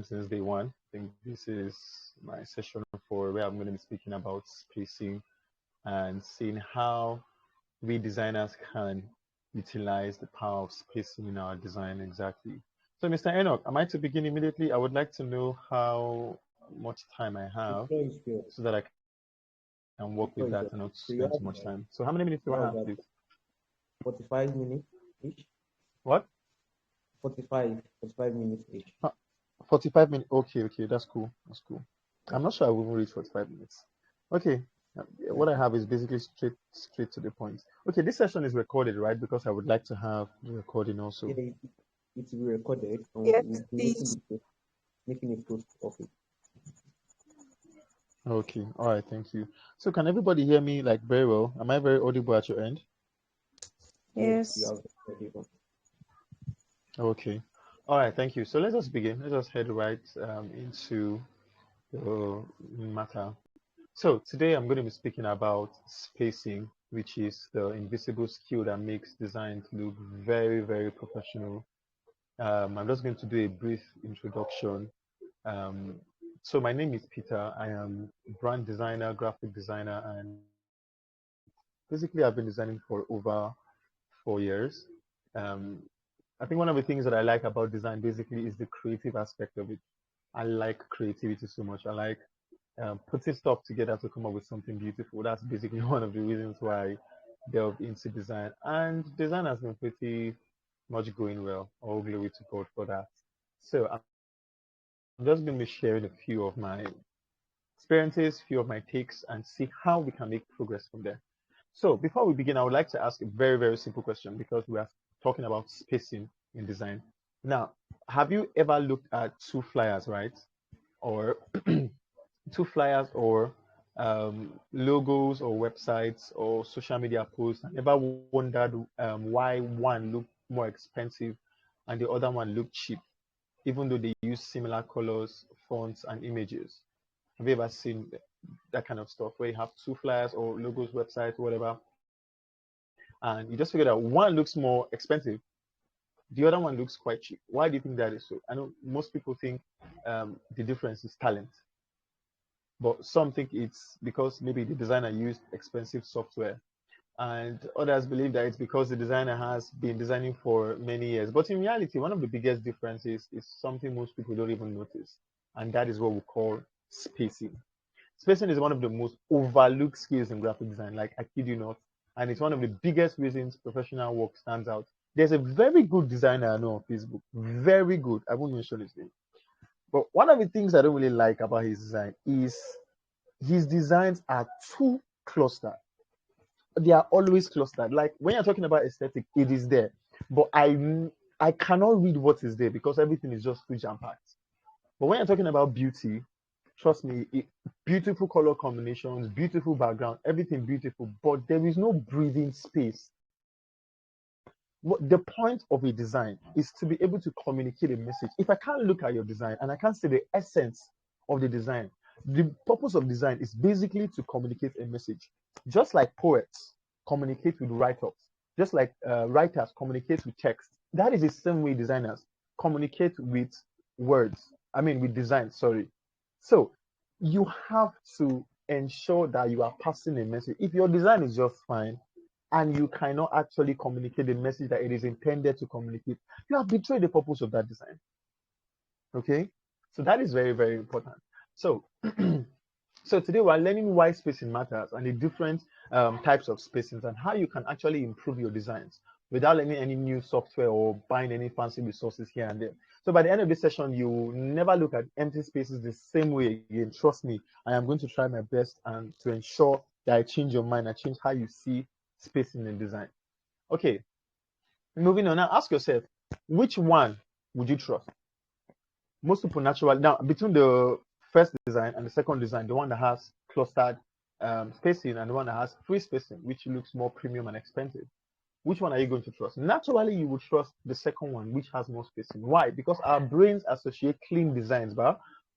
since day one. I think this is my session 4 where I'm going to be speaking about spacing and seeing how we designers can utilize the power of spacing in our design exactly. So, Mr. Enoch, am I to begin immediately? I would like to know how much time I The have floor is yours. so that I can work with that and not The spend floor too is much yours. time. So So, how many minutes do I have, please? you have about 45 minutes each. What? 45 minutes each. 45 minutes. Okay, that's cool. That's cool. I'm not sure I will even reach 45 minutes. Okay. What I Okay. have is basically straight to the point. Okay, this session is recorded, right? Because I would like to have the recording also. Yeah, it will be recorded and Yes, we'll be please. making a post of it. Okay, all right, thank you. So can everybody hear me like very well? Am I very audible at your end? Yes, you Yes. have ready one. Okay. All right, thank you. So let us begin. Let us head right into the matter. So today I'm going to be speaking about spacing, which is the invisible skill that makes designs look very, very professional. I'm just going to do a brief introduction. Um, so my name is Peter. I am brand designer, graphic designer, and basically I've been designing for over 4 years. Um, I think one of the things that I like about design basically is the creative aspect of it. I like creativity so much. I like putting stuff together to come up with something beautiful. That's basically one of the reasons why I delved into design. And design has been pretty much going well. All glory to God for that. So I'm just going to be sharing a few of my experiences, few of my takes, and see how we can make progress from there. So before we begin, I would like to ask a very, very simple question because we are talking about spacing in design. Now, have you ever looked at two flyers, right? Or two flyers or logos or websites or social media posts and ever wondered why one looked more expensive and the other one looked cheap, even though they use similar colors, fonts, and images? Have you ever seen that kind of stuff where you have two flyers or logos, websites, whatever, and you just figure out one looks more expensive, the other one looks quite cheap? Why do you think that is so? I know most people think the difference is talent, but some think it's because maybe the designer used expensive software, and others believe that it's because the designer has been designing for many years. But in reality, one of the biggest differences is something most people don't even notice, and that is what we call spacing. Spacing is one of the most overlooked skills in graphic design, like I kid you not, and it's one of the biggest reasons professional work stands out. There's a very good designer I know on Facebook, very good. I won't mention his name, but one of the things I don't really like about his design is his designs are too clustered. They are always clustered. Like when you're talking about aesthetic, it is there, but I cannot read what is there because everything is just too jam packed. But when you're talking about beauty, trust me, beautiful color combinations, beautiful background, everything beautiful, but there is no breathing space. What the point of a design is to be able to communicate a message. If I can't look at your design and I can't see the essence of the design, the purpose of design is basically to communicate a message. Just like poets communicate with write-ups, just like writers communicate with text. That is the same way designers communicate with words. I mean, with design, sorry. So you have to ensure that you are passing a message. If your design is just fine, and you cannot actually communicate the message that it is intended to communicate, you have betrayed the purpose of that design. Okay, so that is very, very important. So so today we're learning why spacing matters and the different types of spacings and how you can actually improve your designs without learning any new software or buying any fancy resources here and there. So by the end of this session, you will never look at empty spaces the same way again. Trust me, I am going to try my best and to ensure that I change your mind, I change how you see spacing in design. Okay, moving on now, ask yourself, which one would you trust? Most people naturally, now between the first design and the second design, the one that has clustered spacing and the one that has free spacing, which looks more premium and expensive, which one are you going to trust? Naturally, you would trust the second one, which has more spacing. Why? Because our brains associate clean designs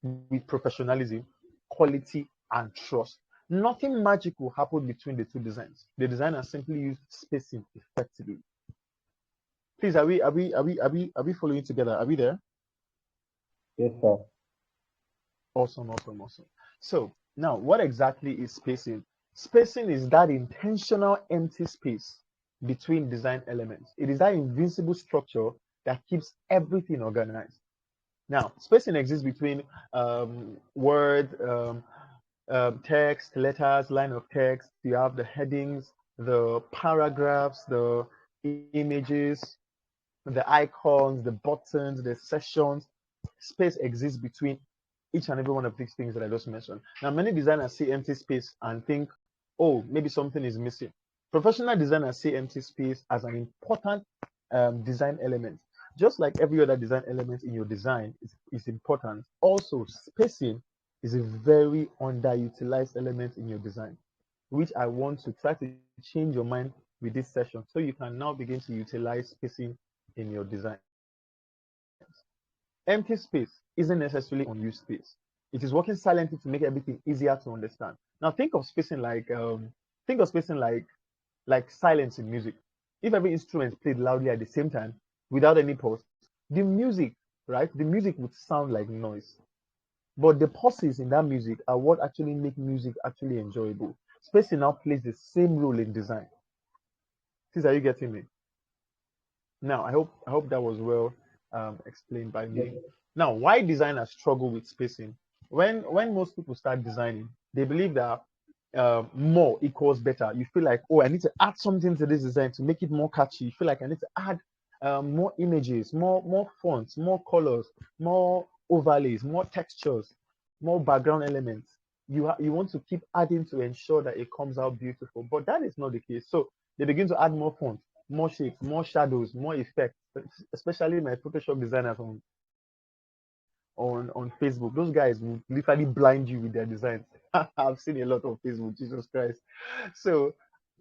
with professionalism, quality, and trust. Nothing magic will happen between the two designs. The designer simply used spacing effectively. Please, are we following together? Are we there? Yes, sir. Awesome, awesome, awesome. So now, what exactly is spacing? Spacing is that intentional empty space between design elements. It is that invisible structure that keeps everything organized. Now, spacing exists between word, text, letters, line of text. You have the headings, the paragraphs, the images, the icons, the buttons, the sessions. Space exists between each and every one of these things that I just mentioned. Now, many designers see empty space and think, oh, maybe something is missing. Professional designers see empty space as an important design element. Just like every other design element in your design is important, also spacing is a very underutilized element in your design, which I want to try to change your mind with this session so you can now begin to utilize spacing in your designs. Empty space isn't necessarily unused space. It is working silently to make everything easier to understand. Now think of spacing like silence in music. If every instrument played loudly at the same time without any pause, the music, right? The music would sound like noise. But the pauses in that music are what actually make music actually enjoyable. Spacing now plays the same role in design. Please, are you getting me? Now, I hope that was well explained by Yes, me. Now, why designers struggle with spacing? When most people start designing, they believe that more equals better. You feel like, oh, I need to add something to this design to make it more catchy. You feel like I need to add more images, more fonts, more colors, more overlays, more textures, more background elements. You want to keep adding to ensure that it comes out beautiful, but that is not the case. So they begin to add more fonts, more shapes, more shadows, more effects, especially my Photoshop designers on Facebook. Those guys will literally blind you with their designs. I've seen a lot on Facebook, Jesus Christ. So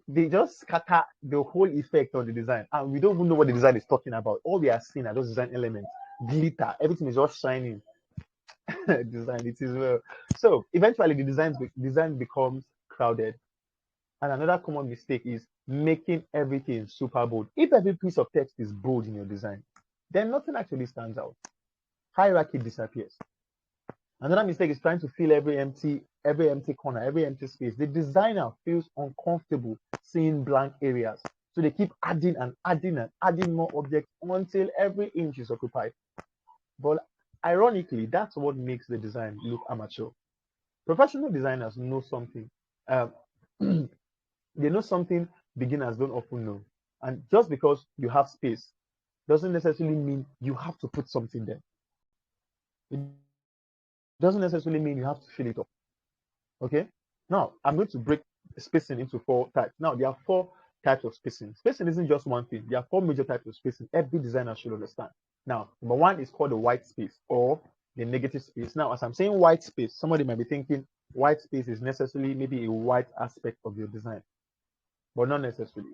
they just scatter the whole effect on the design, and we don't even know what the design is talking about. All we are seeing are those design elements, glitter, everything is just shining. Design, it is well. So eventually, design becomes crowded. And another common mistake is making everything super bold. If every piece of text is bold in your design, then nothing actually stands out. Hierarchy disappears. Another mistake is trying to fill every empty corner, every empty space. The designer feels uncomfortable seeing blank areas. So they keep adding and adding and adding more objects until every inch is occupied. But ironically, that's what makes the design look amateur. Professional designers know something. Um, they know something beginners don't often know. And just because you have space doesn't necessarily mean you have to put something there. It doesn't necessarily mean you have to fill it up. Okay? Now, I'm going to break spacing into four types. Now, there are four types of spacing. Spacing isn't just one thing. There are four major types of spacing every designer should understand. Now, number one is called the white space or the negative space. Now, as I'm saying white space, somebody might be thinking white space is necessarily maybe a white aspect of your design, but not necessarily.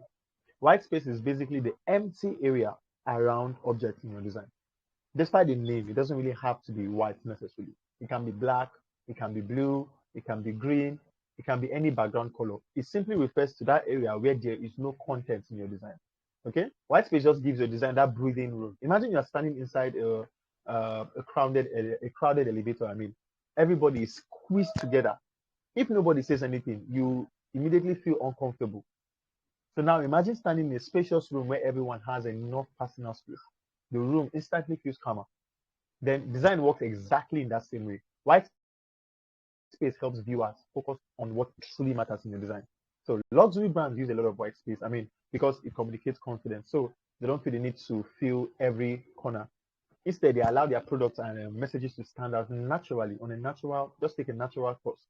White space is basically the empty area around objects in your design. Despite the name, it doesn't really have to be white necessarily. It can be black, it can be blue, it can be green, it can be any background color. It simply refers to that area where there is no content in your design. Okay? White space just gives your design that breathing room. Imagine you're standing inside a crowded elevator. I mean, everybody is squeezed together. If nobody says anything, you immediately feel uncomfortable. So now imagine standing in a spacious room where everyone has enough personal space. The room instantly feels calmer. Then design works exactly in that same way. White space helps viewers focus on what truly matters in your design. So luxury brands use a lot of white space. I mean, because it communicates confidence. So they don't feel the need to fill every corner. Instead, they allow their products and messages to stand out naturally on a natural, just take a natural course.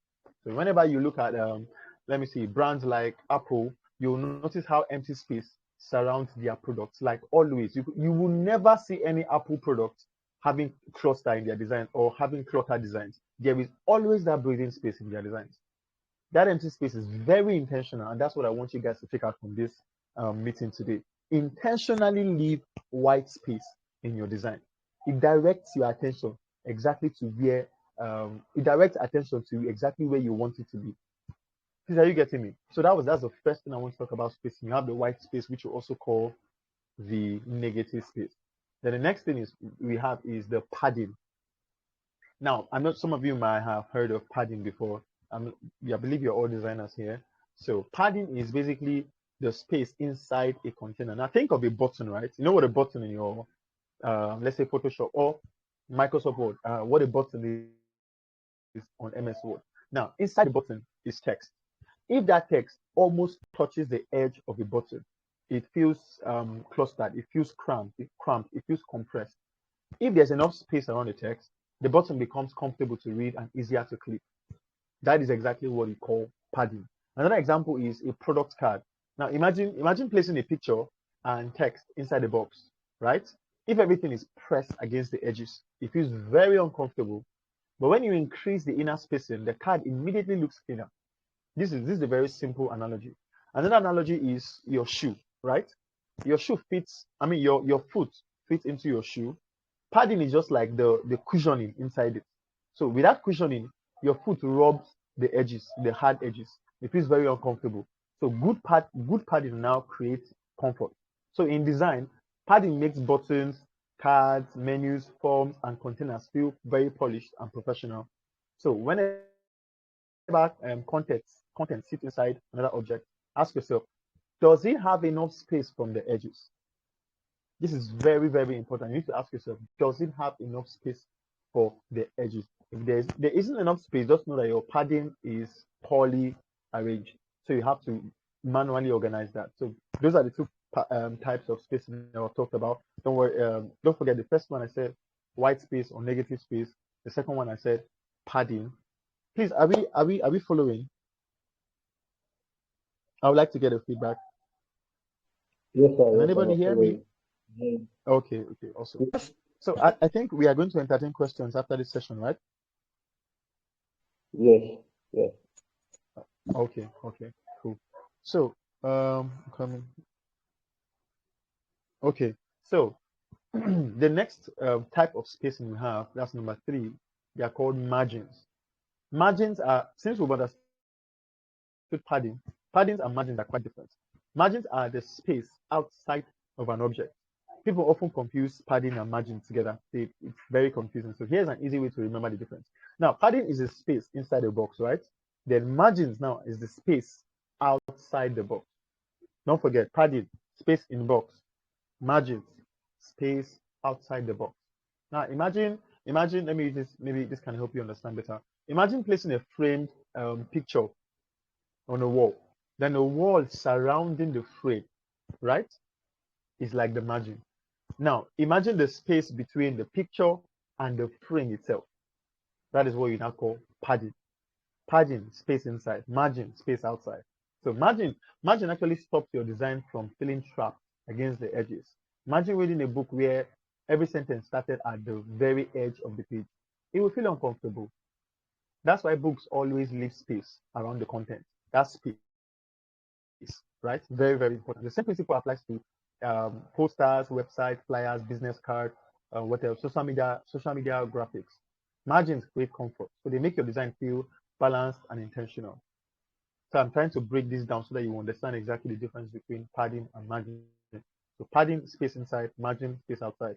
So whenever you look at, let me see, brands like Apple, you'll notice how empty space surrounds their products. Like always, you will never see any Apple product having cluster in their design or having clutter designs. There is always that breathing space in their designs. That empty space is very intentional, and that's what I want you guys to take out from this meeting today. Intentionally leave white space in your design. It directs your attention exactly to where it directs attention to exactly where you want it to be. Please, are you getting me? So that's the first thing I want to talk about spacing. You have the white space, which you also call the negative space. Then the next thing is we have is the padding. Now, I know some of you might have heard of padding before. I believe you're all designers here. So padding is basically the space inside a container. Now think of a button, right? You know what a button in your, let's say Photoshop or Microsoft Word, what a button is on MS Word. Now, inside the button is text. If that text almost touches the edge of a button, it feels clustered, it feels cramped, it feels compressed. If there's enough space around the text, the button becomes comfortable to read and easier to click. That is exactly what we call padding. Another example is a product card. Now imagine placing a picture and text inside the box, right? If everything is pressed against the edges, it feels very uncomfortable. But when you increase the inner spacing, the card immediately looks cleaner. This is a very simple analogy. Another analogy is your shoe, right? Your shoe fits, I mean your foot fits into your shoe. Padding is just like the cushioning inside it. So without cushioning, your foot rubs the edges, the hard edges. It feels very uncomfortable. So good padding now creates comfort. So in design, padding makes buttons, cards, menus, forms, and containers feel very polished and professional. So whenever content sits inside another object, ask yourself, does it have enough space from the edges? This is very, very important. You need to ask yourself, does it have enough space for the edges? If there isn't enough space, just know that your padding is poorly arranged. So you have to manually organize that. So those are the two types of spacing that I've talked about. Don't worry, don't forget the first one I said white space or negative space. The second one I said padding. Please, are we following? I would like to get a feedback. Yes, sir. Can Yes, sir. anybody We're hear me? following. Mm. Okay, okay, awesome. So I think we are going to entertain questions after this session, right? Yes, yes. Okay, okay, cool. So, coming. Okay, so the next type of spacing we have, that's number three. They are called margins. Margins are, since we've understood paddings and margins are quite different. Margins are the space outside of an object. People often confuse padding and margin together. It's very confusing. So here's an easy way to remember the difference. Now, padding is a space inside a box, right? Then margins now is the space outside the box. Don't forget, padding, space in box. Margins, space outside the box. Now, imagine, let me use this, maybe this can help you understand better. Imagine placing a framed picture on a wall. Then the wall surrounding the frame, right, is like the margin. Now, imagine the space between the picture and the frame itself. That is what you now call padding. Padding, space inside. Margin, space outside. So margin actually stops your design from feeling trapped against the edges. Imagine reading a book where every sentence started at the very edge of the page. It will feel uncomfortable. That's why books always leave space around the content. That space, right? Very, very important. The same principle applies to posters, websites, flyers, business cards, what else? Social media graphics. Margins create comfort, so they make your design feel balanced and intentional. So I'm trying to break this down so that you understand exactly the difference between padding and margin. So padding, space inside, margin, space outside.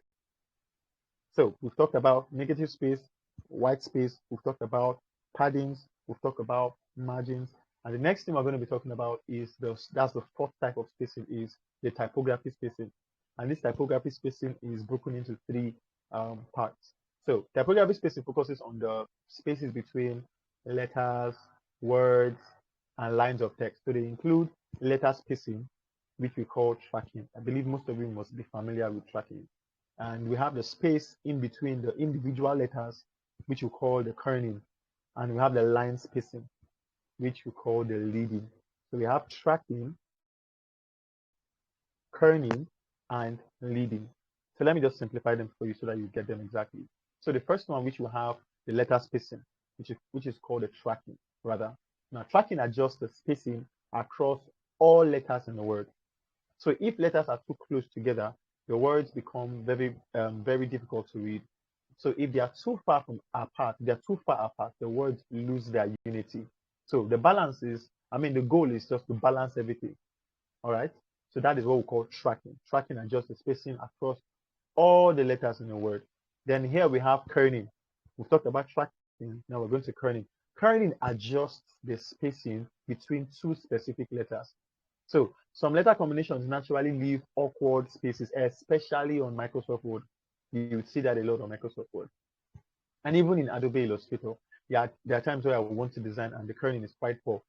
So we've talked about negative space, white space, we've talked about paddings, we've talked about margins, and the next thing we're going to be talking about is that's the fourth type of spacing is the typography spacing. And this typography spacing is broken into three parts. So typography spacing focuses on the spaces between letters, words, and lines of text. So they include letter spacing, which we call tracking. I believe most of you must be familiar with tracking. And we have the space in between the individual letters, which we call the kerning, and we have the line spacing, which we call the leading. So we have tracking, kerning, and leading. So let me just simplify them for you so that you get them exactly. So the first one, which will have the letter spacing, which is called the tracking, rather. Now tracking adjusts the spacing across all letters in the word. So if letters are too close together, the words become very difficult to read. So if they are too far apart, the words lose their unity. So the balance is, I mean, the goal is just to balance everything. All right. So that is what we call tracking. Tracking adjusts the spacing across all the letters in the word. Then here we have kerning. We've talked about tracking. Now we're going to kerning. Kerning adjusts the spacing between two specific letters. So some letter combinations naturally leave awkward spaces, especially on Microsoft Word. You would see that a lot on Microsoft Word. And even in Adobe Illustrator, there are times where I want to design and the kerning is quite poor.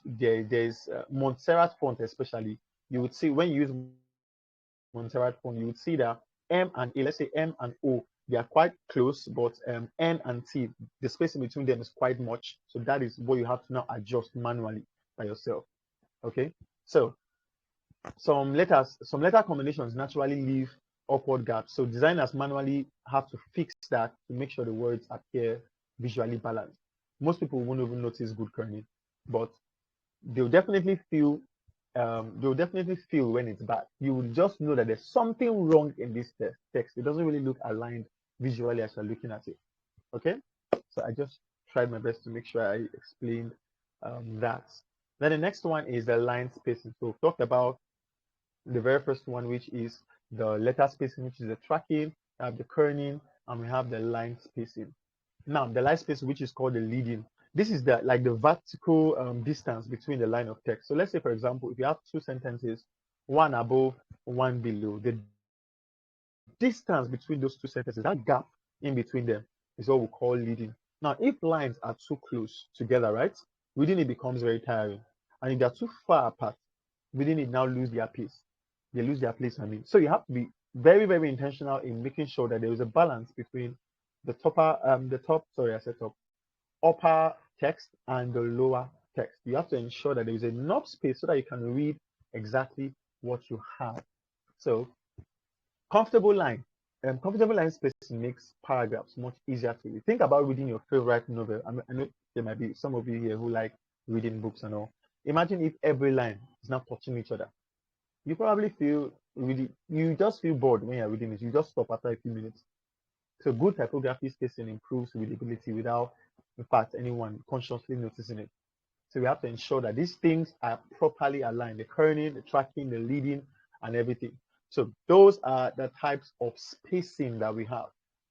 There's Montserrat font especially. You would see when you use Montserrat font, you would see that M and A, let's say M and O, they are quite close, but N and T, the spacing between them is quite much. So that is what you have to now adjust manually by yourself. Okay, so some letter combinations naturally leave awkward gaps. So designers manually have to fix that to make sure the words appear visually balanced. Most people won't even notice good kerning, but they'll definitely feel when it's bad. You will just know that there's something wrong in this text. It doesn't really look aligned visually as you're looking at it. Okay, so I just tried my best to make sure I explained that. Then the next one is the line spacing. So we've talked about the very first one, which is the letter spacing, which is the tracking, we have the kerning, and we have the line spacing. Now, the line spacing, which is called the leading, this is the vertical distance between the line of text. So let's say, for example, if you have two sentences, one above, one below, the distance between those two sentences, that gap in between them, is what we call leading. Now, if lines are too close together, right, reading it becomes very tiring. And if they're too far apart, reading it now lose their pace. They lose their place, I mean. So you have to be very, very intentional in making sure that there is a balance between upper text and the lower text. You have to ensure that there is enough space so that you can read exactly what you have. So comfortable line. Comfortable line spacing makes paragraphs much easier to read. Think about reading your favorite novel. I know there might be some of you here who like reading books and all. Imagine if every line is not touching each other. You probably you just feel bored when you're reading it. You just stop after a few minutes. So good typography spacing improves readability without, in fact, anyone consciously noticing it. So we have to ensure that these things are properly aligned, the kerning, the tracking, the leading, and everything. So those are the types of spacing that we have.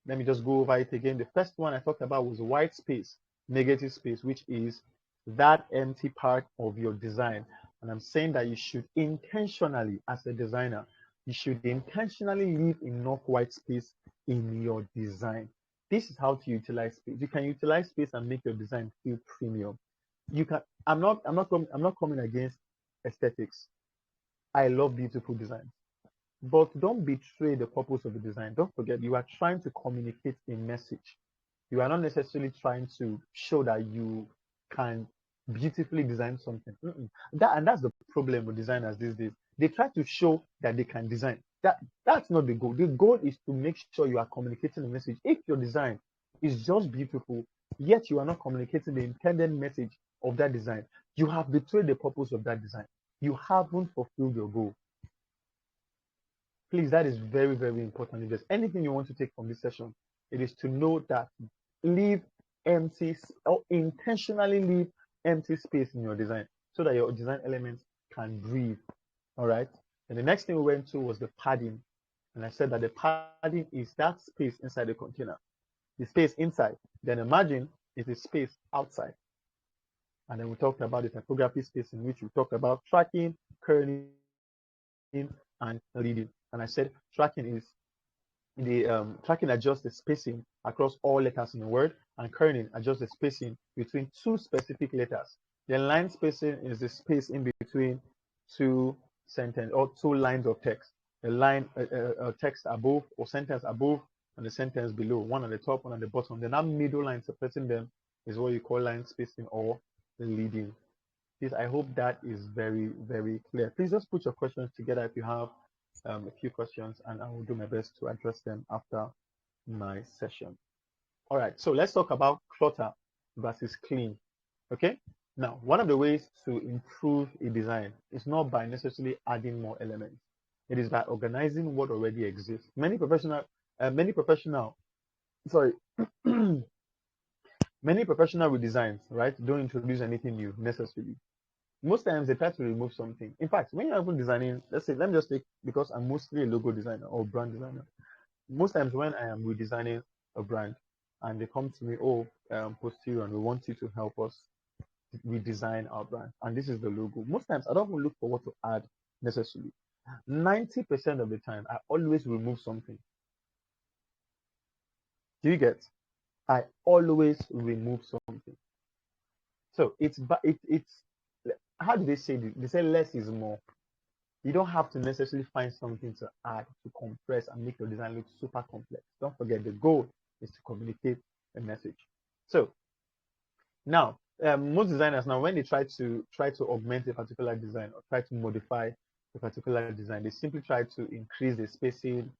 Let me just go over it again. The first one I talked about was white space, negative space, which is that empty part of your design. And I'm saying that you should intentionally, as a designer, you should intentionally leave enough white space in your design. This is how to utilize space. You can utilize space and make your design feel premium. You can. I'm not coming against aesthetics. I love beautiful design, but don't betray the purpose of the design. Don't forget you are trying to communicate a message. You are not necessarily trying to show that you can beautifully design something. That's the problem with designers these days. They try to show that they can design. That's not the goal. The goal is to make sure you are communicating a message. If your design is just beautiful, yet you are not communicating the intended message of that design, you have betrayed the purpose of that design. You haven't fulfilled your goal. Please, that is very, very important. If there's anything you want to take from this session, it is to know that leave empty or intentionally leave empty space in your design so that your design elements can breathe. All right. And the next thing we went to was the padding. And I said that the padding is that space inside the container, the space inside. Then the margin is the space outside. And then we talked about the typography space in which we talked about tracking, kerning, and leading. And I said tracking is tracking adjusts the spacing across all letters in the word, and kerning adjusts the spacing between two specific letters. The line spacing is the space in between two sentence or two lines of text. The line text above or sentence above and the sentence below, one at the top, one at the bottom. Then that middle line separating them is what you call line spacing or leading. Please, I hope that is very, very clear. Please just put your questions together if you have a few questions, and I will do my best to address them after my session. All right, so let's talk about clutter versus clean. Okay, now one of the ways to improve a design is not by necessarily adding more elements. It is by organizing what already exists. Sorry, many professional with designs, right, don't introduce anything new necessarily. Most times they try to remove something. In fact, when you're even designing, let's say, let me just take, because I'm mostly a logo designer or brand designer. Most times when I am redesigning a brand, and they come to me, oh, Posterion, we want you to help us redesign our brand, and this is the logo. Most times, I don't even look for what to add necessarily. 90% of the time, I always remove something. Do you get? I always remove something. So it's how do they say this? They say less is more. You don't have to necessarily find something to add to compress and make your design look super complex. Don't forget the goal is to communicate a message. So now, most designers now, when they try to augment a particular design or try to modify a particular design, they simply try to increase the spacing,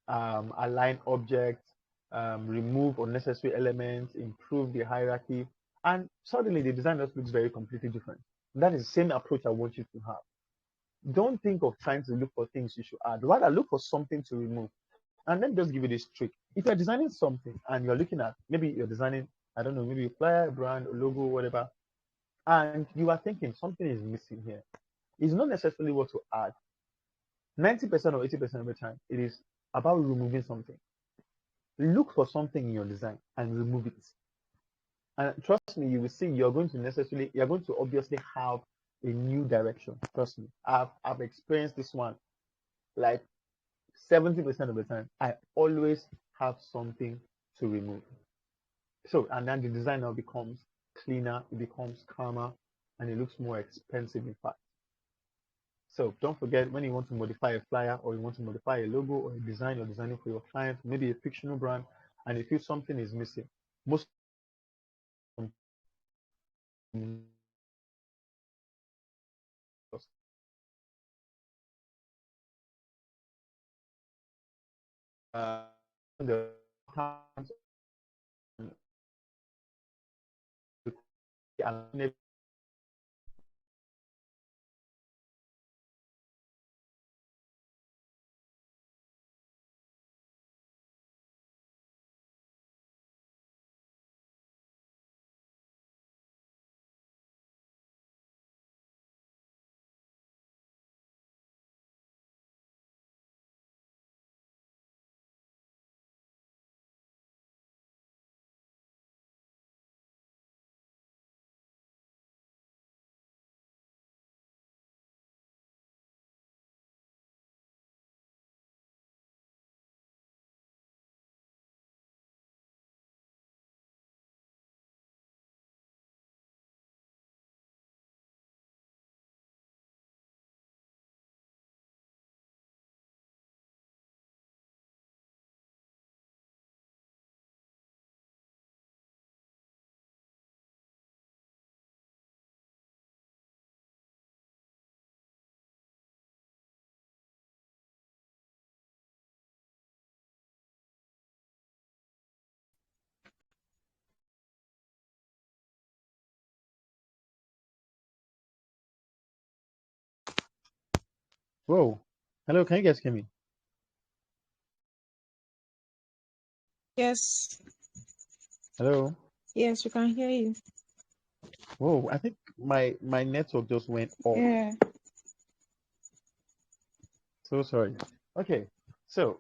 align objects, remove unnecessary elements, improve the hierarchy, and suddenly the design just looks very completely different. That is the same approach I want you to have. Don't think of trying to look for things you should add. Rather, look for something to remove. And let me just give you this trick. If you're designing something and you're looking at, maybe you're designing, I don't know, maybe a flyer, brand, a logo, whatever, and you are thinking something is missing here, it's not necessarily what to add. 90% or 80% of the time, it is about removing something. Look for something in your design and remove it. And trust me, you will see you're going to obviously have a new direction. Trust me. I've experienced this one like 70% of the time. I always have something to remove. So, and then the design now becomes cleaner, it becomes calmer, and it looks more expensive, in fact. So don't forget, when you want to modify a flyer or you want to modify a logo or a design you're designing for your client, maybe a fictional brand, and you feel something is missing, most uh, the times and whoa, hello, can you guys hear me? Yes, Hello. yes, we can hear you. Whoa, I think my network just went off. Yeah. So sorry. Okay, so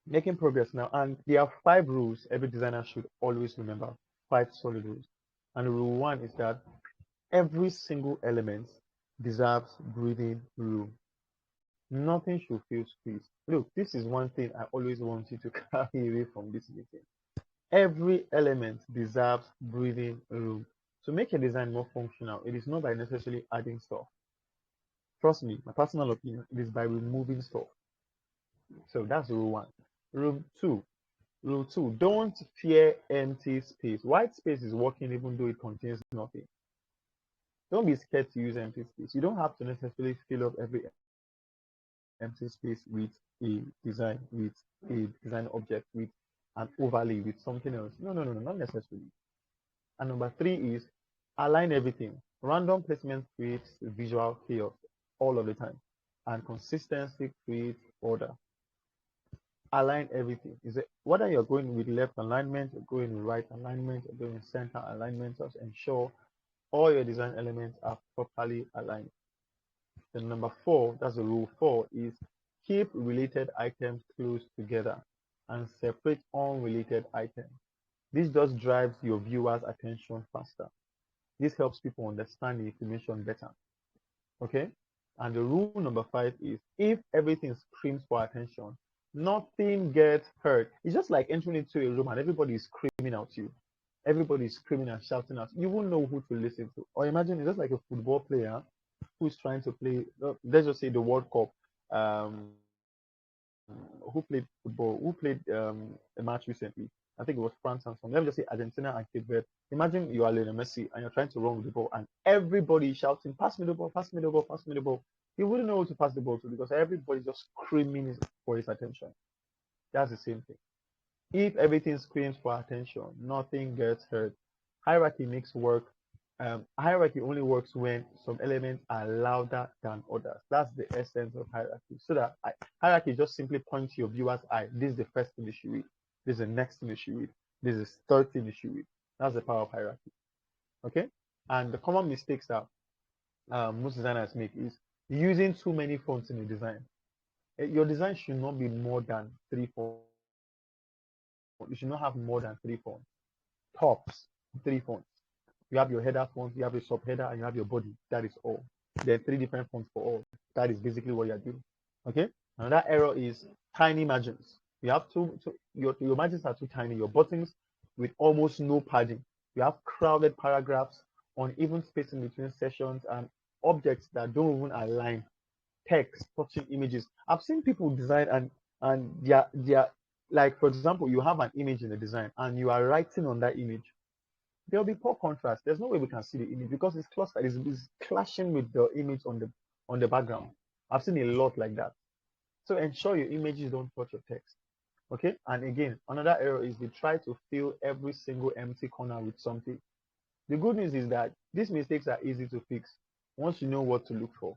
making progress now, and there are 5 rules every designer should always remember. 5 solid rules. And rule one is that every single element deserves breathing room. Nothing should feel squeezed. Look, this is one thing I always want you to carry away from this meeting. Every element deserves breathing room. To make a design more functional, it is not by necessarily adding stuff. Trust me, my personal opinion, it is by removing stuff. So that's rule one. Rule two. Rule two, don't fear empty space. White space is working even though it contains nothing. Don't be scared to use empty space. You don't have to necessarily fill up every empty space with a design object, with an overlay, with something else. No, no, no, no, not necessarily. And number three is align everything. Random placement creates visual chaos all of the time, and consistency creates order. Align everything. Is it whether you're going with left alignment, you're going with right alignment, you're going with center alignment, just ensure all your design elements are properly aligned. Then number four, that's the rule four, is keep related items close together and separate unrelated items. This just drives your viewers' attention faster. This helps people understand the information better. Okay? And the rule number 5 is if everything screams for attention, nothing gets heard. It's just like entering into a room and everybody is screaming at you. Everybody is screaming and shouting at you. You won't know who to listen to. Or imagine it's just like a football player who's trying to play, let's just say the World Cup. Who played football? Who played a match recently? I think it was France and some. Let me just say Argentina and Cape Verde. Imagine you are Lionel Messi and you're trying to run with the ball, and everybody is shouting, "Pass me the ball! Pass me the ball! Pass me the ball!" You wouldn't know who to pass the ball to because everybody's just screaming for his attention. That's the same thing. If everything screams for attention, nothing gets heard. Hierarchy makes work. Hierarchy only works when some elements are louder than others. That's the essence of hierarchy. So that hierarchy just simply points your viewer's eye. This is the first thing you should read. This is the next thing you should read. This is the third thing you should read. That's the power of hierarchy. Okay. And the common mistakes that most designers make is using too many fonts in a design. Your design should not be more than 3 fonts. You should not have more than 3 fonts. Tops, 3 fonts. You have your header font, you have your subheader, and you have your body. That is all. There are 3 different fonts for all. That is basically what you're doing. Okay. Another error is tiny margins. You have your margins are too tiny. Your buttons with almost no padding. You have crowded paragraphs, uneven spacing between sections, and objects that don't even align. Text, touching images. I've seen people design and they're like, for example, you have an image in the design and you are writing on that image. There'll be poor contrast. There's no way we can see the image because it's clustered. It's clashing with the image on the background. I've seen a lot like that. So ensure your images don't touch your text. Okay. And again, another error is they try to fill every single empty corner with something. The good news is that these mistakes are easy to fix once you know what to look for.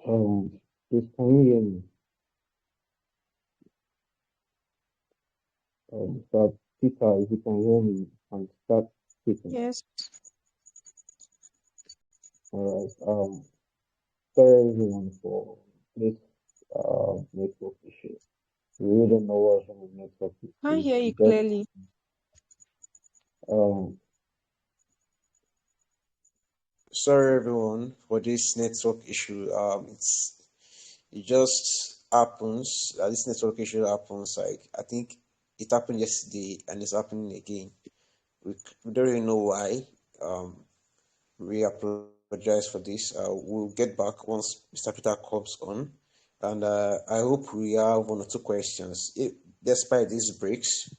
Um, please can you hear me? Mr. Peter, if you can hear me, you can start speaking. Yes. All right. Sorry everyone for this network issue. We really don't know what's wrong with network I issues. hear We you just clearly. um Sorry everyone for this network issue. It just happens. This network issue happens. Like I think it happened yesterday and it's happening again. We don't really know why. Um, we apologize for this. We'll get back once Mr. Peter comes on, and I hope we have 1 or 2 questions. Despite these breaks,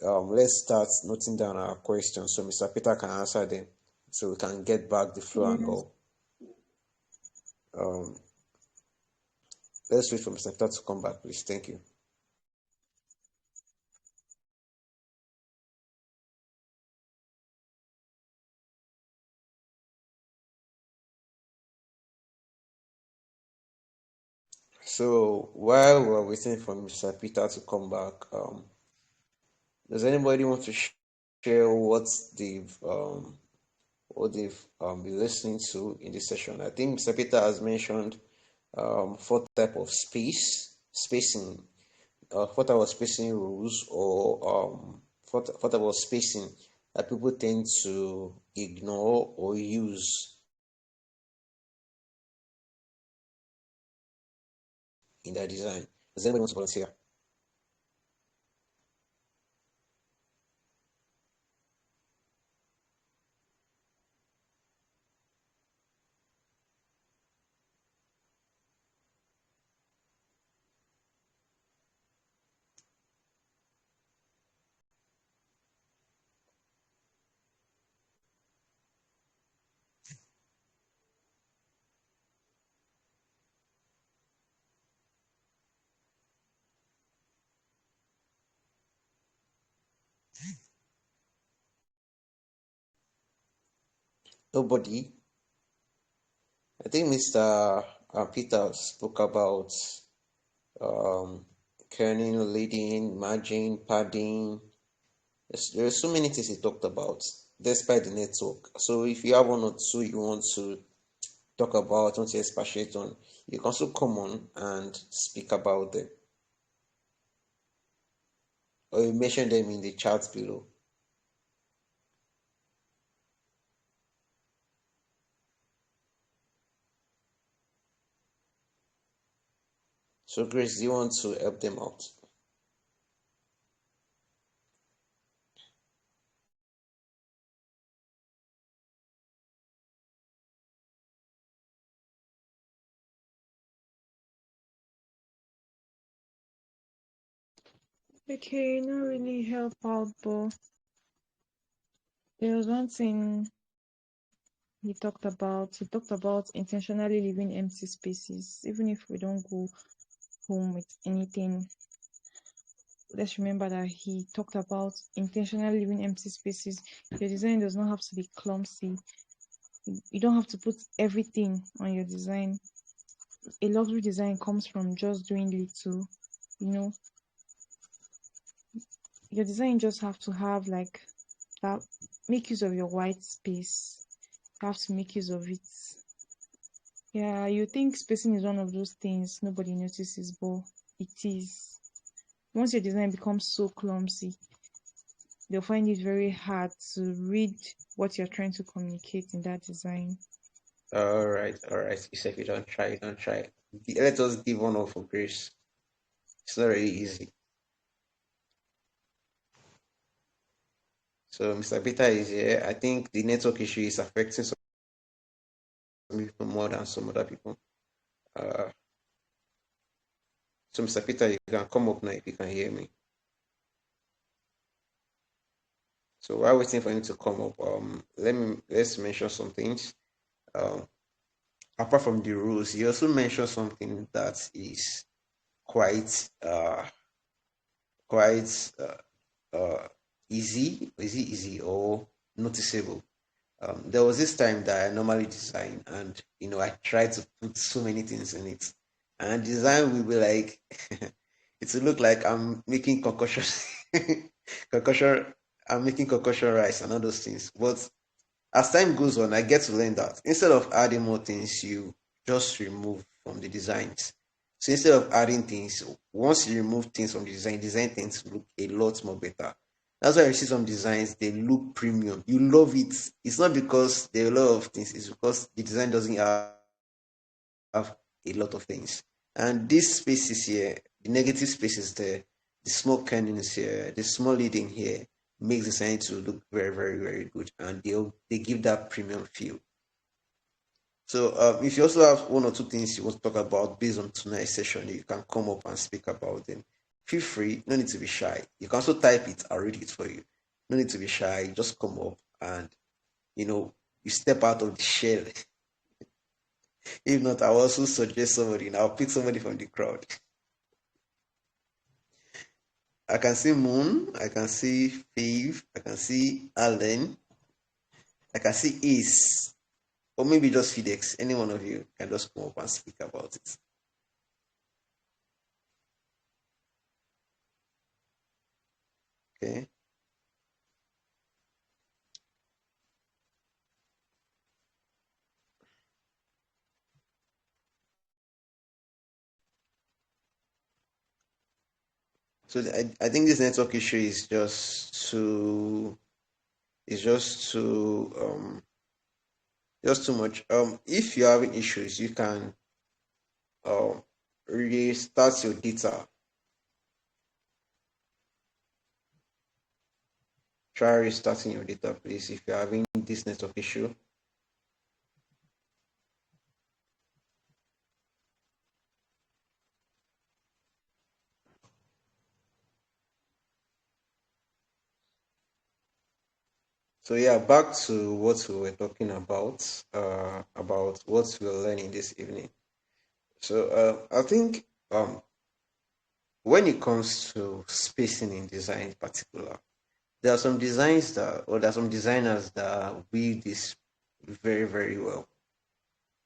let's start noting down our questions so Mr. Peter can answer them, so we can get back the flow and Yes. all. Um, let's wait for Mr. Peter to come back, please. Thank you. So while we're waiting for Mr. Peter to come back, does anybody want to share what they've been listening to in this session? I think Mr. Peter has mentioned 4 type of spacing, 4 type of spacing rules, or 4 type of spacing that people tend to ignore or use in their design. Does anybody want to volunteer? Nobody. I think Mr. Peter spoke about um, kerning, leading, margin, padding. There are so many things he talked about, despite the network. So if you have one or two you want to talk about, want to expatiate on, you can also come on and speak about them, or you mention them in the chat below. So Grace, do you want to help them out? Okay, not really help out, but there was one thing he talked about intentionally leaving empty spaces. Even if we don't go home with anything, let's remember that he talked about intentionally leaving empty spaces. Your design does not have to be clumsy. You don't have to put everything on your design. A luxury design comes from just doing little. You know, your design just have to have like that. Make use of your white space. You have to make use of it. Yeah, you think spacing is one of those things nobody notices, but it is. Once your design becomes so clumsy, they'll find it very hard to read what you're trying to communicate in that design. All right, all right. You said you don't try, you don't try. Let us give one for Grace. It's not really easy. So Mr. Peter is here. I think the network issue is affecting some people more than some other people. Uh, so Mr. Peter, you can come up now if you can hear me. So while waiting for him to come up, let's mention some things. Um, apart from the rules, he also mentioned something that is quite quite easy or noticeable. There was this time that I normally design, and I try to put so many things in it, and design will be like it will look like I'm making concussion, concussion. I'm making concussion rice and all those things. But as time goes on, I get to learn that instead of adding more things, you just remove from the designs. So instead of adding things, once you remove things from the design tends to look a lot more better. That's why you see some designs, they look premium. You love it. It's not because there are a lot of things, it's because the design doesn't have a lot of things. And these spaces here, the negative spaces there, the small cannons here, the small leading here, makes the sign to look very, very, very good, and they give that premium feel. So if you also have one or two things you want to talk about based on tonight's session, you can come up and speak about them. Feel free, no need to be shy. You can also type it, I'll read it for you. No need to be shy, just come up and you step out of the shell. If not, I'll also suggest somebody and I'll pick somebody from the crowd. I can see Moon, I can see Fave, I can see Allen, I can see Ace, or maybe just Fidex. Any one of you can just come up and speak about it. Okay. So I think this network issue is just too much. If you're having issues, you can restart your data. Try restarting your data, please, if you're having this network issue. So yeah, back to what we were talking about what we're learning this evening. So I think when it comes to spacing in design in particular, there are some designers that build this very, very well,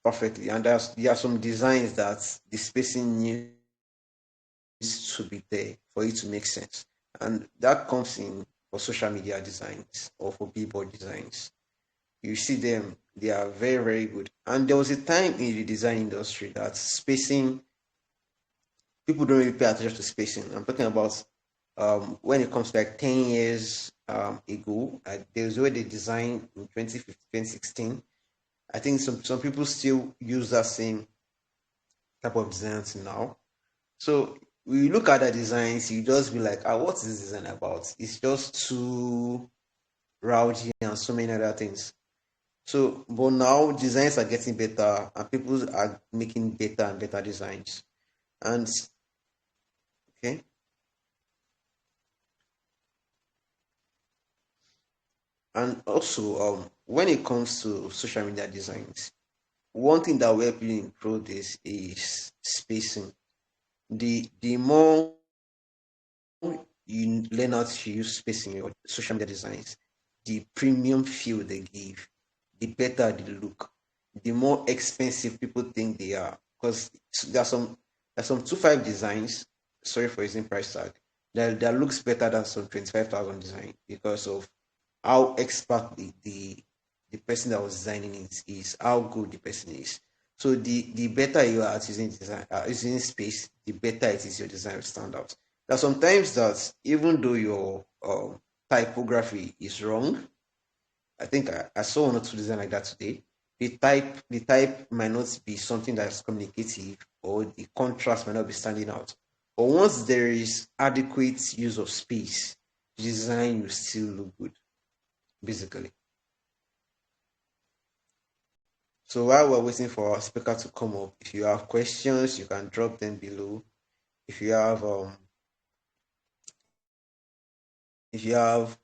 perfectly. And there are some designs that the spacing needs to be there for it to make sense. And that comes in for social media designs or for billboard designs. You see them, they are very, very good. And there was a time in the design industry that spacing, people don't really pay attention to spacing. I'm talking about when it comes to like 10 years ago, there's where they designed in 2015, 2016. I think some people still use that same type of designs now. So we look at the designs, you just be like, what is this design about? It's just too rowdy and so many other things. So, but now designs are getting better and people are making better and better designs. And okay, and also when it comes to social media designs, one thing that will help you improve this is spacing. The more you learn how to use spacing in your social media designs, the premium feel they give, the better they look, the more expensive people think they are. Because there's some 2.5 designs, sorry for using price tag, that looks better than some 25,000 design because of how expert the person that was designing it is, how good the person is. So the better you are at using design, using space, the better it is your design will stand out. Now sometimes that even though your typography is wrong, I think I saw one or two design like that today. The type might not be something that's communicative, or the contrast might not be standing out. But once there is adequate use of space, the design will still look good, basically. So while we're waiting for our speaker to come up, if you have questions, you can drop them below. If you have if you have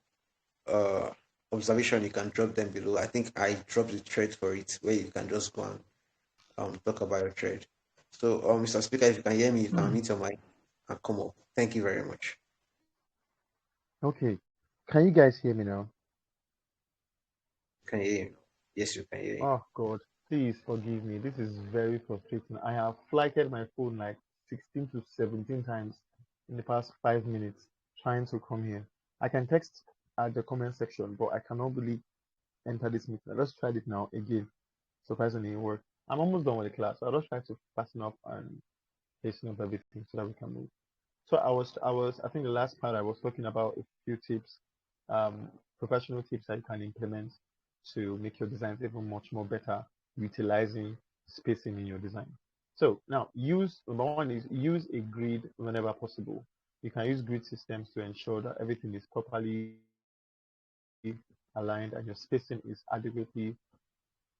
uh observation, you can drop them below. I think I dropped the thread for it where you can just go and talk about your trade. So, Mr. Speaker, if you can hear me, you can meet your mic and come up. Thank you very much. Okay. Can you guys hear me now? Can you hear me? Yes, you can hear you. Oh God, please forgive me. This is very frustrating. I have flighted my phone like 16 to 17 times in the past 5 minutes trying to come here. I can text at the comment section, but I cannot really enter this meeting. Let's try it now again. Surprisingly, it worked. I'm almost done with the class. So I'll just try to fasten up and hasten up everything so that we can move. So I think the last part I was talking about a few tips, um, professional tips that you can implement to make your designs even much more better, utilizing spacing in your design. So now use number one is use a grid whenever possible. You can use grid systems to ensure that everything is properly aligned and your spacing is adequately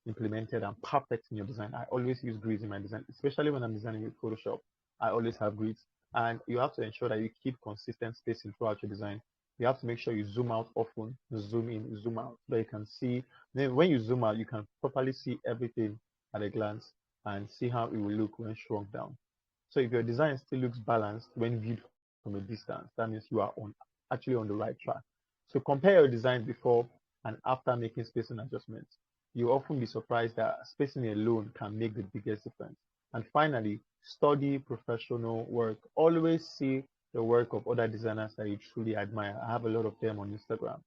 implemented and perfect in your design. I always use grids in my design, especially when I'm designing with Photoshop. I always have grids, and you have to ensure that you keep consistent spacing throughout your design. You have to make sure you zoom out often, zoom in, zoom out, so that you can see. Then when you zoom out, you can properly see everything at a glance and see how it will look when shrunk down. So if your design still looks balanced when viewed from a distance, that means you are actually on the right track. So compare your design before and after making spacing adjustments. You'll often be surprised that spacing alone can make the biggest difference. And finally, study professional work. Always see the work of other designers that you truly admire. I have a lot of them on Instagram.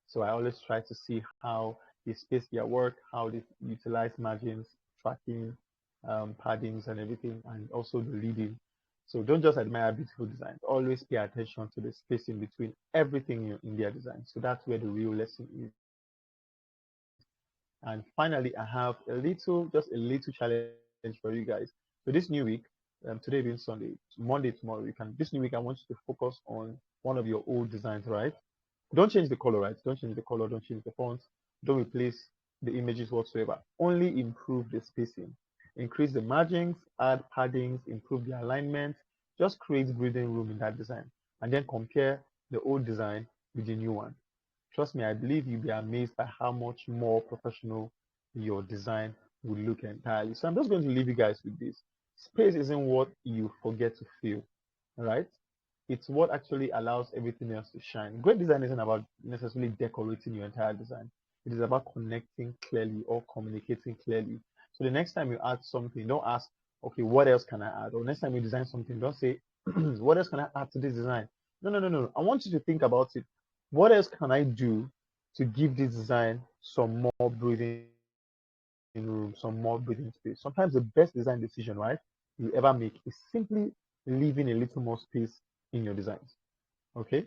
So I always try to see how they space their work, how they utilize margins, tracking, paddings and everything, and also the leading. So don't just admire beautiful designs. Always pay attention to the spacing between everything in their design. So that's where the real lesson is. And finally, I have just a little challenge for you guys. So this new week, today being Sunday, Monday tomorrow, this new week I want you to focus on one of your old designs, right? Don't change the color, right? Don't change the color, don't change the font, don't replace the images whatsoever. Only improve the spacing. Increase the margins, add paddings, improve the alignment. Just create breathing room in that design. And then compare the old design with the new one. Trust me, I believe you'll be amazed by how much more professional your design will look entirely. So I'm just going to leave you guys with this. Space isn't what you forget to feel, right? It's what actually allows everything else to shine. Great design isn't about necessarily decorating your entire design. It is about connecting clearly or communicating clearly. So the next time you add something, don't ask, okay, what else can I add? Or next time you design something, don't say, what else can I add to this design? No, no, no, no. I want you to think about it. What else can I do to give this design some more breathing room, some more breathing space? Sometimes the best design decision, right, you ever make is simply leaving a little more space in your designs. Okay?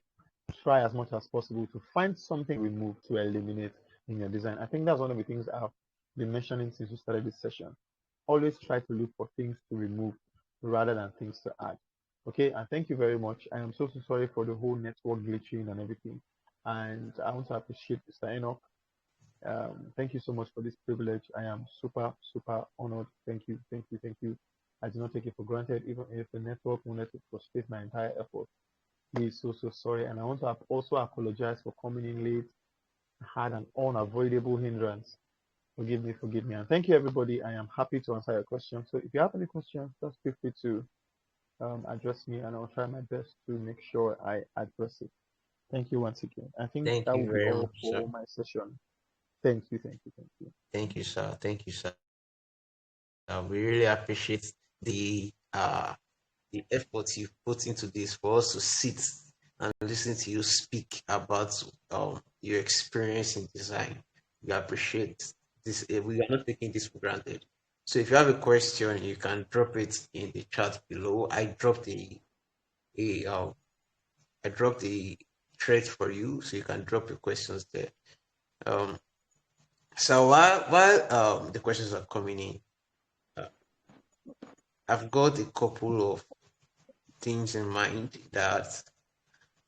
Try as much as possible to find something remove to eliminate in your design. I think that's one of the things I've been mentioning since we started this session. Always try to look for things to remove rather than things to add. Okay, and thank you very much. I am so sorry for the whole network glitching and everything. And I want to appreciate Mr. Enoch. Thank you so much for this privilege. I am super honored. Thank you, thank you, thank you. I do not take it for granted, even if the network wanted to frustrate my entire effort. Please, so sorry. And I want to also apologize for coming in late. I had an unavoidable hindrance. Forgive me. And thank you, everybody. I am happy to answer your questions. So if you have any questions, just feel free to address me, and I'll try my best to make sure I address it. Thank you once again. I think Thank that you will be very all much, sir. for my session. Thank you, thank you, thank you. Thank you, sir. Thank you, sir. We really appreciate the effort you've put into this for us to sit and listen to you speak about your experience in design. We appreciate this. We are not taking this for granted. So if you have a question, you can drop it in the chat below. A I dropped a thread for you, so you can drop your questions there. Um, so while the questions are coming in, uh, I've got a couple of things in mind that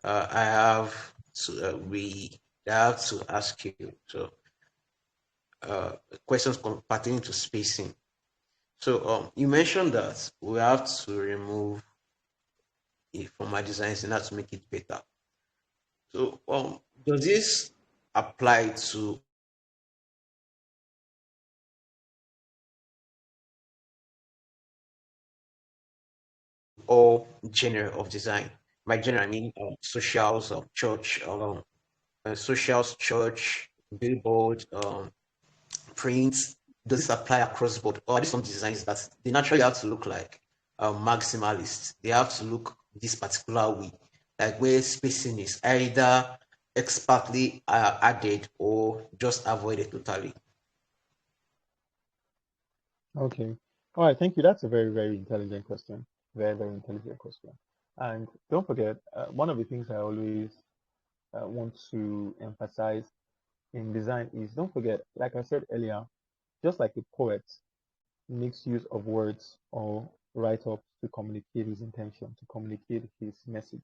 I have I have to ask you. So questions pertaining to spacing. So you mentioned that we have to remove it from our designs in order to make it better. So does this apply to all genre of design? By genre, I mean socials, socials, church, billboard, prints. Does this apply across board, or are there some designs that they naturally have to look like maximalist? They have to look this particular way, like where spacing is either expertly added or just avoided totally. Okay. All right, thank you. That's a very intelligent question. Very intelligent question. And don't forget, one of the things I always want to emphasize in design is don't forget, like I said earlier, just like a poet makes use of words or write up to communicate his intention, to communicate his message.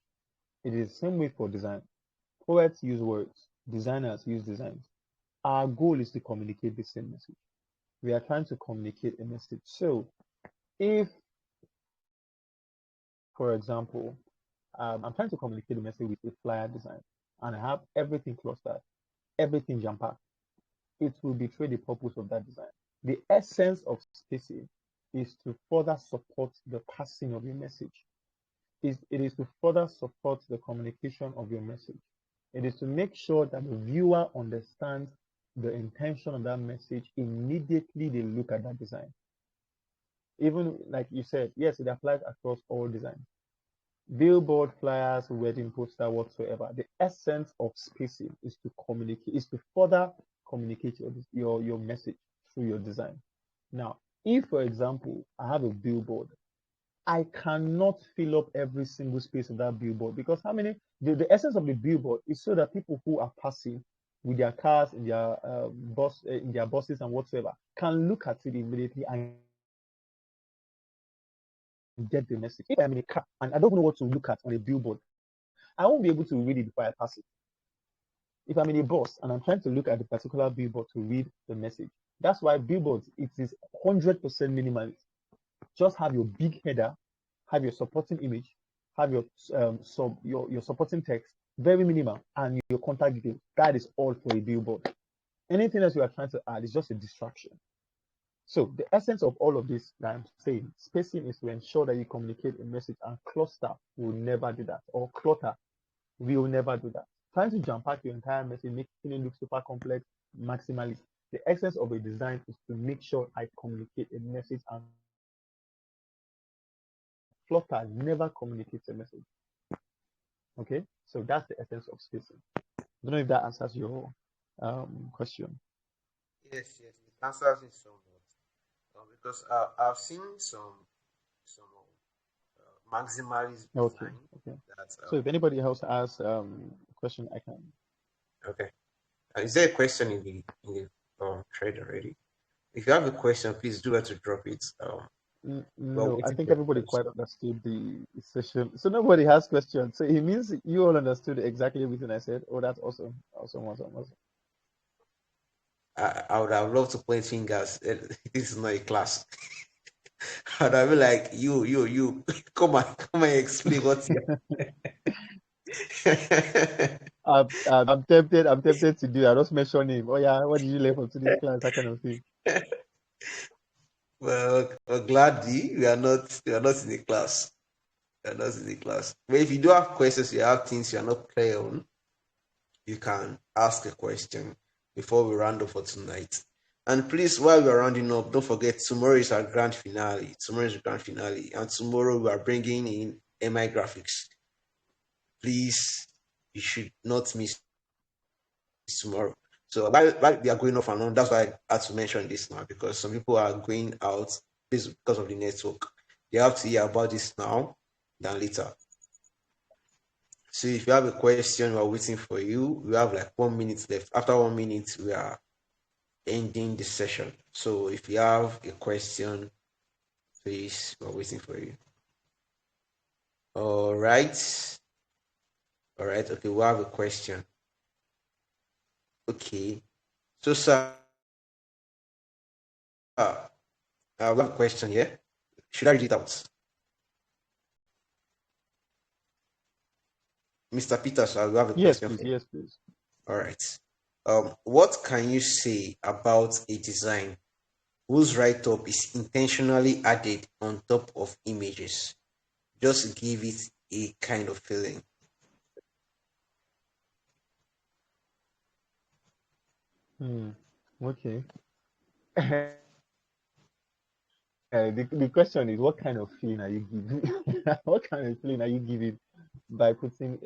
It is the same way for design. Poets use words, designers use designs. Our goal is to communicate the same message. We are trying to communicate a message. So if, for example, I'm trying to communicate a message with a flyer design and I have everything clustered, everything jam packed, it will betray the purpose of that design. The essence of spacing is to further support the passing of your message. It is to further support the communication of your message. It is to make sure that the viewer understands the intention of that message immediately they look at that design. Even like you said, yes, it applies across all designs. Billboard, flyers, wedding poster, whatsoever. The essence of spacing is to communicate, is to further communicate your message through your design. Now, if for example, I have a billboard, I cannot fill up every single space of that billboard because how many? The essence of the billboard is so that people who are passing with their cars in their in their buses and whatsoever can look at it immediately and get the message. If I'm in a car and I don't know what to look at on a billboard, I won't be able to read it before I pass it. If I'm in a bus and I'm trying to look at the particular billboard to read the message, that's why billboards, it is 100% minimalist. Just have your big header, have your supporting image, have your your supporting text, very minimal, and your contact details. That is all for a billboard. Anything else you are trying to add is just a distraction. So the essence of all of this that I'm saying, spacing is to ensure that you communicate a message, and cluster will never do that, or clutter will never do that. Trying to jump pack your entire message, making it look super complex, maximalist. The essence of a design is to make sure I communicate a message, and clutter never communicates a message. Okay, so that's the essence of spacing. I don't know if that answers your question. Yes, it answers it somewhat. Because I've seen some maximalist Okay, design okay. that So if anybody else has a question, I can. okay. Is there a question in the thread already? If you have a question, please do have to drop it. We're No, I waiting think for your everybody question. quite understood the session. So nobody has questions. So it means you all understood exactly everything I said. Oh, that's awesome. Awesome, awesome, awesome. I would have loved to point fingers. This is not a class. I'd have been like, you, come and explain what you. I'm tempted to do that. Just mention him. Oh yeah, what did you learn from today's class? That kind of thing. Well, gladly we are not in the class. We are not in the class. But if you do have questions, you have things you are not clear on, you can ask a question before we round up for tonight. And please, while we are rounding up, don't forget tomorrow is our grand finale. Tomorrow is the grand finale, and tomorrow we are bringing in MI graphics. Please, you should not miss tomorrow. So while we are going off and on, that's why I had to mention this now, because some people are going out because of the network. They have to hear about this now than later. So if you have a question, we're waiting for you. We have like 1 minute left. After 1 minute, we are ending the session. So if you have a question, please, we're waiting for you. All right. All right. Okay, we have a question. Okay. So, sir, we have a question here. Should I read it out? Mr. Peters, we have a Yes, question please. for you. Yes, please. All right. What can you say about a design whose write-up is intentionally added on top of images? Just give it a kind of feeling. Hmm. Okay. The question is, what kind of feeling are you giving? What kind of feeling are you giving by putting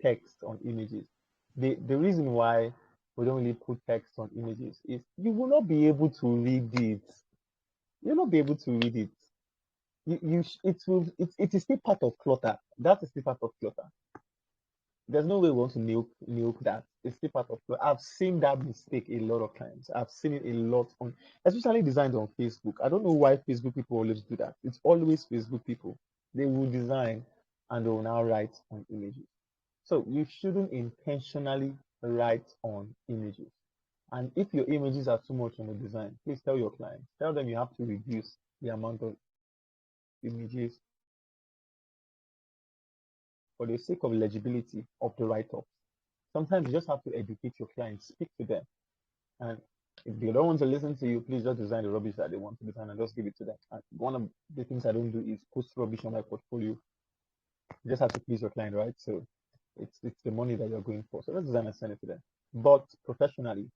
text on images? The reason why we don't really put text on images is you will not be able to read it. You'll not be able to read it. It will it is still part of clutter. That is still part of clutter. There's no way we want to milk that. It's still part of clutter. I've seen that mistake a lot of times. I've seen it a lot on, especially designs on Facebook. I don't know why Facebook people always do that. It's always Facebook people. They will design and they will now write on images. So you shouldn't intentionally write on images. And if your images are too much on the design, please tell your clients. Tell them you have to reduce the amount of images for the sake of legibility of the write-up. Sometimes you just have to educate your clients, speak to them. And if they don't want to listen to you, please just design the rubbish that they want to design and just give it to them. And one of the things I don't do is post rubbish on my portfolio. You just have to please your client, right? So it's the money that you're going for. So let's design and send it to them. But professionally,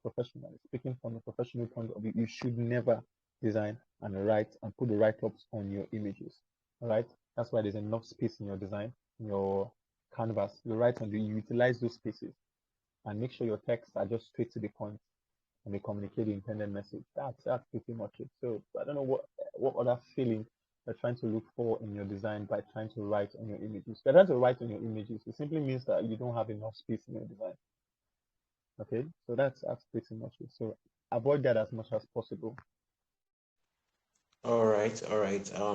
speaking from a professional point of view, you should never design and write and put the write-ups on your images. All right. That's why there's enough space in your design, in your canvas. You write and you utilize those spaces and make sure your texts are just straight to the point and they communicate the intended message. That's pretty much it. So I don't know what other feeling you're trying to look for in your design by trying to write on your images. If you're trying to write on your images, it simply means that you don't have enough space in your design. Okay, so that's pretty much it. So avoid that as much as possible All right, all right. I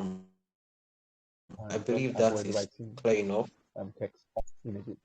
and just believe that avoid is writing clear enough. text images.